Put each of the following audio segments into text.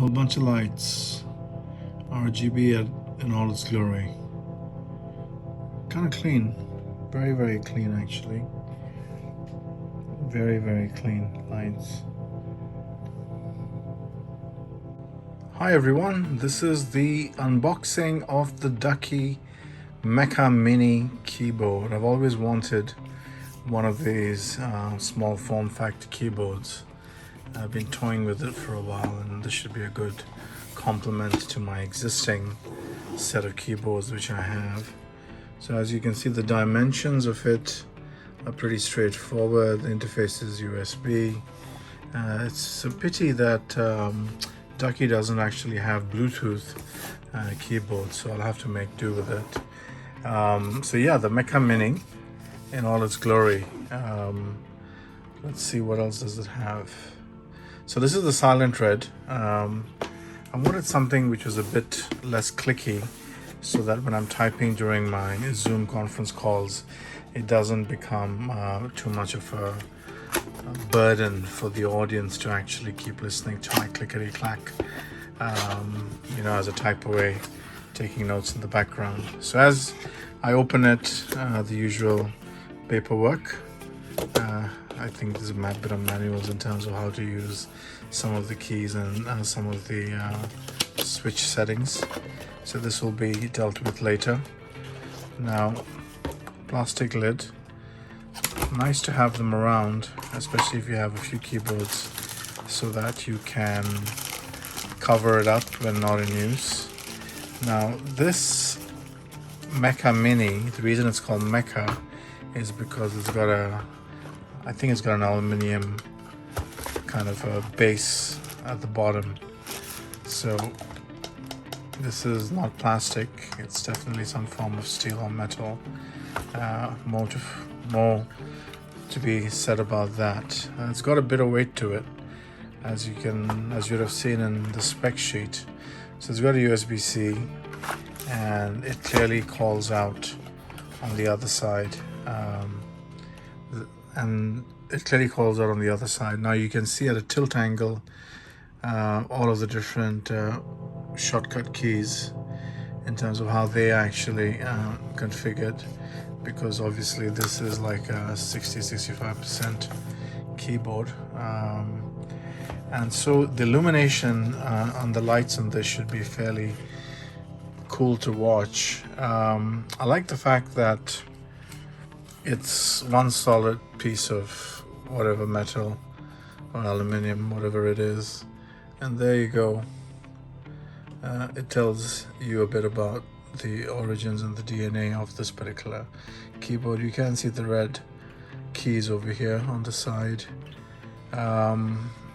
whole bunch of lights, RGB in all its glory. Kind of clean, very clean actually. Very clean lights. Hi everyone, this is the unboxing of the Ducky Mecha Mini Keyboard. I've always wanted one of these small form factor keyboards. I've been toying with it for a while, and this should be a good complement to my existing set of keyboards which I have. So as you can see, the dimensions of it are pretty straightforward. The interface is USB. It's a pity that Ducky doesn't actually have Bluetooth keyboard, so I'll have to make do with it. So yeah, the Mecha Mini in all its glory. Let's see, what else does it have? So this is the silent red. I wanted something which was a bit less clicky, so that when I'm typing during my Zoom conference calls, it doesn't become too much of a burden for the audience to actually keep listening to my clickety clack, you know, as I type away, taking notes in the background. So as I open it, the usual paperwork. I think there's a bit of manuals in terms of how to use some of the keys and some of the switch settings. So this will be dealt with later. Now, plastic lid. Nice to have them around, especially if you have a few keyboards, so that you can cover it up when not in use. Now, this Mecha Mini, the reason it's called Mecha is because it's got I think it's got an aluminium kind of a base at the bottom. So this is not plastic, it's definitely some form of steel or metal. More to be said about that. It's got a bit of weight to it, as you'd have seen in the spec sheet. So it's got a USB-C, and it clearly calls out on the other side. Now you can see at a tilt angle all of the different shortcut keys in terms of how they actually configured, because obviously this is like a 60-65% keyboard, and so the illumination on the lights on this should be fairly cool to watch. I like the fact that it's one solid piece of whatever metal or aluminium, whatever it is, and there you go. It tells you a bit about the origins and the DNA of this particular keyboard. You can see the red keys over here on the side.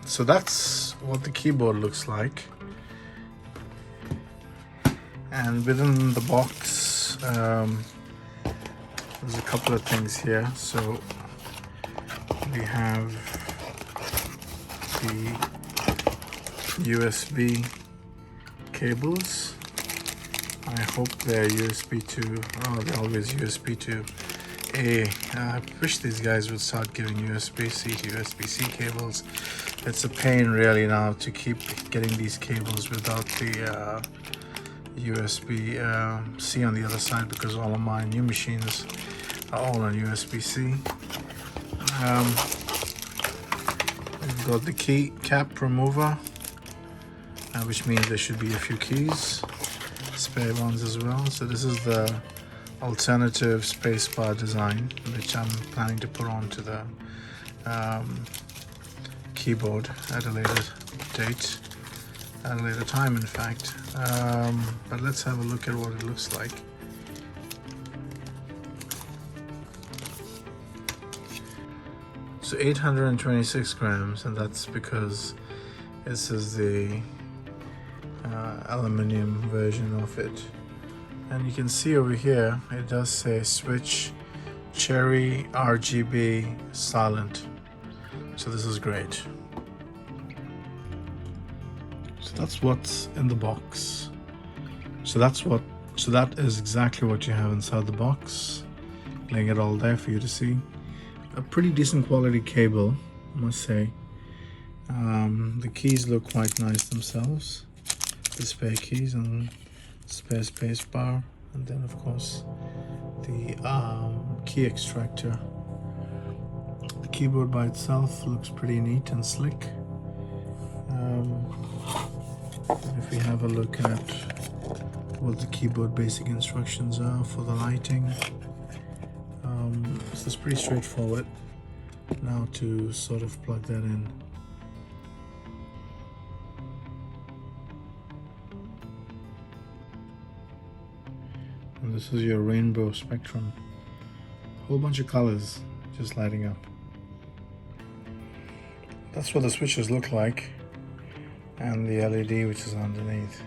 So that's what the keyboard looks like. And within the box, there's a couple of things here. So we have the USB cables. I hope they're USB to, they're always USB to A. I wish these guys would start giving USB-C to USB-C cables. It's a pain really now to keep getting these cables without the USB-C on the other side, because all of my new machines are all on USB-C. We've got the key cap remover, which means there should be a few keys, spare ones as well. So this is the alternative spacebar design, which I'm planning to put onto the keyboard at a later date, at a later time in fact. But let's have a look at what it looks like. So 826 grams, and that's because this is the aluminium version of it. And you can see over here it does say switch cherry RGB silent. So this is great. So that's what's in the box. So that is exactly what you have inside the box, laying it all there for you to see. A pretty decent quality cable, I must say. The keys look quite nice themselves. The spare keys and spare space bar, and then of course the key extractor. The keyboard by itself looks pretty neat and slick. If we have a look at what the keyboard basic instructions are for the lighting, this is pretty straightforward. Now to sort of plug that in. And this is your rainbow spectrum. A whole bunch of colors just lighting up. That's what the switches look like, and the LED which is underneath.